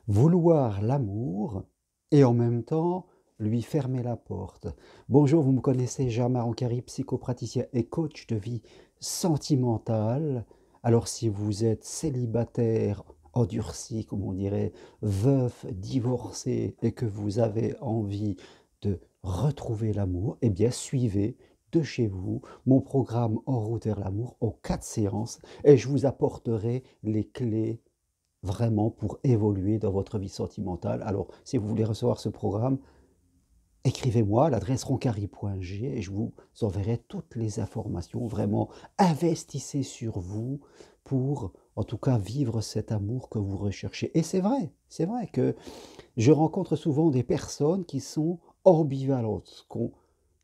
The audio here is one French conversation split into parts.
Vouloir l'amour et en même temps lui fermer la porte. Bonjour, vous me connaissez, Jean-Marc Ancari, psychopraticien et coach de vie sentimentale. Alors si vous êtes célibataire, endurci, comme on dirait, veuf, divorcé et que vous avez envie de retrouver l'amour, eh bien suivez de chez vous mon programme En route vers l'amour en 4 séances et je vous apporterai les clés vraiment pour évoluer dans votre vie sentimentale. Alors, si vous voulez recevoir ce programme, écrivez-moi à l'adresse roncari.g et je vous enverrai toutes les informations. Vraiment, investissez sur vous pour, en tout cas, vivre cet amour que vous recherchez. Et c'est vrai que je rencontre souvent des personnes qui sont ambivalentes, ce qu'on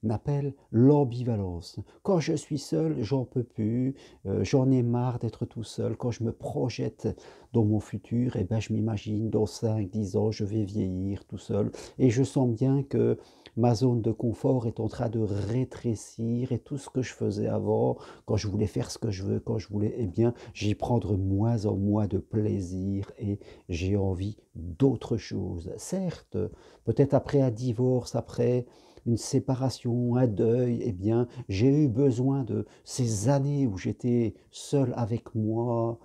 appelle l'ambivalence. Quand je suis seul, j'en peux plus, j'en ai marre d'être tout seul. Quand je me projette dans mon futur, eh ben, je m'imagine dans 5, 10 ans, je vais vieillir tout seul. Et je sens bien que ma zone de confort est en train de rétrécir et tout ce que je faisais avant, quand je voulais faire ce que je veux, quand je voulais, eh bien, j'y prendre moins en moins de plaisir et j'ai envie d'autre chose. Certes, peut-être après un divorce, après une séparation, un deuil, eh bien, j'ai eu besoin de ces années où j'étais seul avec moi.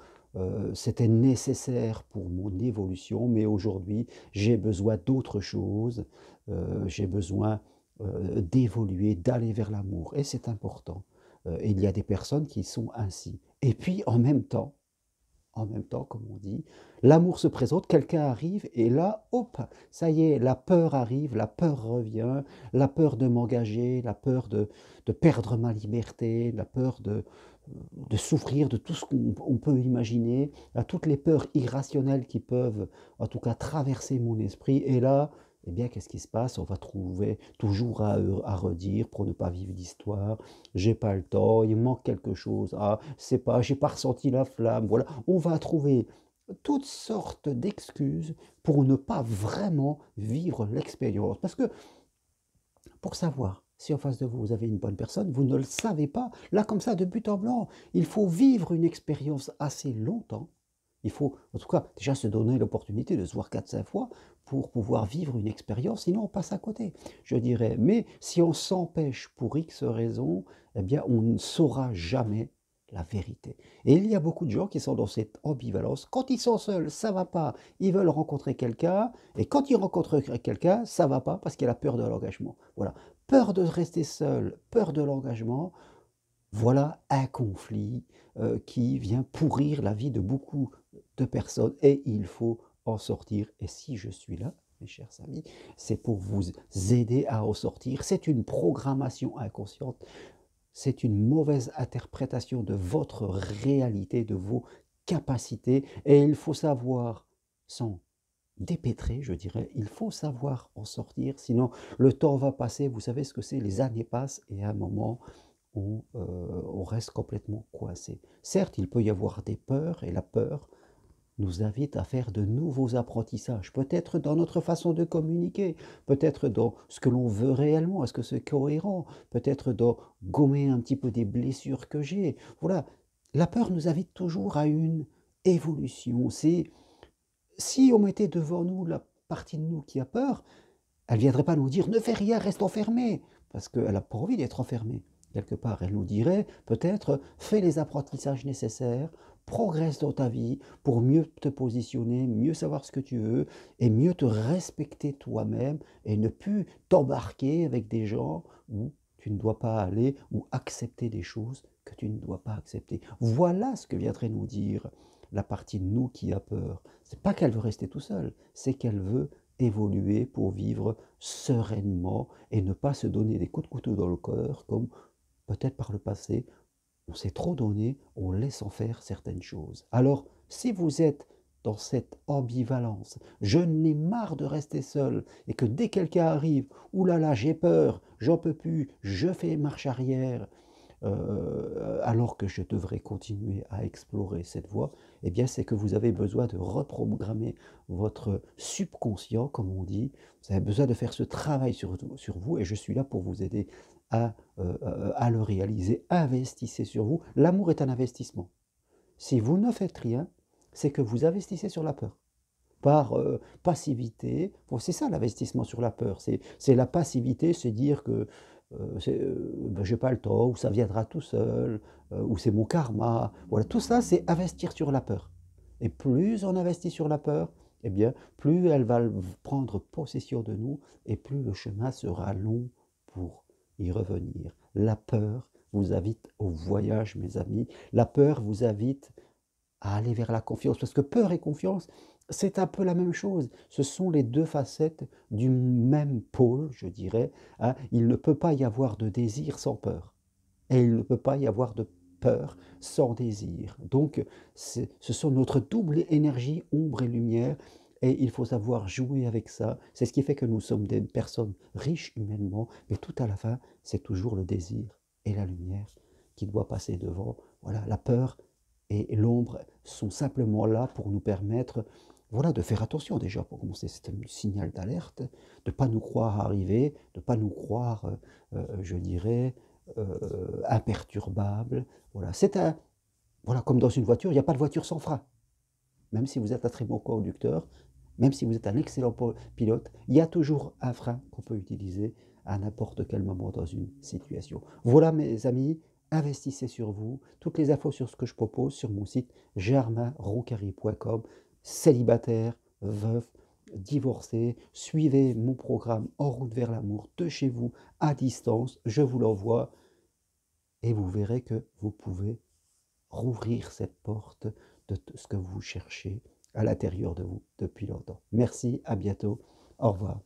C'était nécessaire pour mon évolution, mais aujourd'hui, j'ai besoin d'autre chose. J'ai besoin d'évoluer, d'aller vers l'amour. Et c'est important. Et il y a des personnes qui sont ainsi. Et puis, en même temps, comme on dit, l'amour se présente, quelqu'un arrive et là, hop, ça y est, la peur arrive, la peur revient, la peur de m'engager, la peur de perdre ma liberté, la peur de souffrir de tout ce qu'on peut imaginer, à toutes les peurs irrationnelles qui peuvent, en tout cas, traverser mon esprit. Et là, eh bien, qu'est-ce qui se passe? On va trouver toujours à redire pour ne pas vivre d'histoire. J'ai pas le temps, il manque quelque chose. Ah, c'est pas, j'ai pas ressenti la flamme. Voilà, on va trouver toutes sortes d'excuses pour ne pas vraiment vivre l'expérience. Parce que pour savoir si en face de vous, vous avez une bonne personne, vous ne le savez pas. Là, comme ça, de but en blanc, il faut vivre une expérience assez longtemps. Il faut, en tout cas, déjà se donner l'opportunité de se voir 4, 5 fois pour pouvoir vivre une expérience, sinon on passe à côté, je dirais. Mais si on s'empêche pour X raisons, eh bien, on ne saura jamais la vérité. Et il y a beaucoup de gens qui sont dans cette ambivalence. Quand ils sont seuls, ça va pas. Ils veulent rencontrer quelqu'un. Et quand ils rencontrent quelqu'un, ça va pas parce qu'il a peur de l'engagement. Voilà. Peur de rester seul, peur de l'engagement. Voilà un conflit qui vient pourrir la vie de beaucoup de personnes et il faut en sortir. Et si je suis là, mes chers amis, c'est pour vous aider à en sortir. C'est une programmation inconsciente, c'est une mauvaise interprétation de votre réalité, de vos capacités et il faut savoir s'en dépêtrer, je dirais. Il faut savoir en sortir, sinon le temps va passer. Vous savez ce que c'est, les années passent et à un moment, on reste complètement coincé. Certes, il peut y avoir des peurs et la peur nous invite à faire de nouveaux apprentissages, peut-être dans notre façon de communiquer, peut-être dans ce que l'on veut réellement, est-ce que c'est cohérent, peut-être dans gommer un petit peu des blessures que j'ai. Voilà, la peur nous invite toujours à une évolution. C'est si on mettait devant nous la partie de nous qui a peur, elle ne viendrait pas nous dire ne fais rien, reste enfermé, parce qu'elle n'a pas envie d'être enfermée. Quelque part, elle nous dirait peut-être fais les apprentissages nécessaires, progresse dans ta vie pour mieux te positionner, mieux savoir ce que tu veux et mieux te respecter toi-même et ne plus t'embarquer avec des gens où tu ne dois pas aller ou accepter des choses que tu ne dois pas accepter. Voilà ce que viendrait nous dire la partie de nous qui a peur. C'est pas qu'elle veut rester tout seule, c'est qu'elle veut évoluer pour vivre sereinement et ne pas se donner des coups de couteau dans le cœur comme peut-être par le passé on s'est trop donné, on laisse en faire certaines choses. Alors, si vous êtes dans cette ambivalence, je n'ai marre de rester seul et que dès que quelqu'un arrive, oulala, j'ai peur, j'en peux plus, je fais marche arrière, alors que je devrais continuer à explorer cette voie, eh bien c'est que vous avez besoin de reprogrammer votre subconscient, comme on dit. Vous avez besoin de faire ce travail sur vous et je suis là pour vous aider à le réaliser. Investissez sur vous. L'amour est un investissement. Si vous ne faites rien, c'est que vous investissez sur la peur. par passivité. Bon, c'est ça l'investissement sur la peur, c'est la passivité, c'est dire que ben, j'ai pas le temps, ou ça viendra tout seul, ou c'est mon karma. Voilà, tout ça, c'est investir sur la peur. Et plus on investit sur la peur, eh bien, plus elle va prendre possession de nous, et plus le chemin sera long pour y revenir. La peur vous invite au voyage, mes amis. La peur vous invite à aller vers la confiance, parce que peur et confiance, c'est un peu la même chose. Ce sont les deux facettes du même pôle, je dirais, hein. Il ne peut pas y avoir de désir sans peur, et il ne peut pas y avoir de peur sans désir. Donc, ce sont notre double énergie, ombre et lumière, et il faut savoir jouer avec ça. C'est ce qui fait que nous sommes des personnes riches humainement, mais tout à la fin, c'est toujours le désir et la lumière qui doit passer devant. Voilà, la peur et l'ombre sont simplement là pour nous permettre, voilà, de faire attention déjà pour commencer. C'est un signal d'alerte, de ne pas nous croire arriver, de ne pas nous croire, je dirais, imperturbable. Voilà, voilà, comme dans une voiture, il n'y a pas de voiture sans frein. Même si vous êtes un très bon conducteur, même si vous êtes un excellent pilote, il y a toujours un frein qu'on peut utiliser à n'importe quel moment dans une situation. Voilà, mes amis, investissez sur vous. Toutes les infos sur ce que je propose sur mon site germainroncari.com. Célibataire, veuf, divorcé, suivez mon programme En route vers l'amour de chez vous, à distance. Je vous l'envoie et vous verrez que vous pouvez rouvrir cette porte de ce que vous cherchez à l'intérieur de vous depuis longtemps. Merci, à bientôt, au revoir.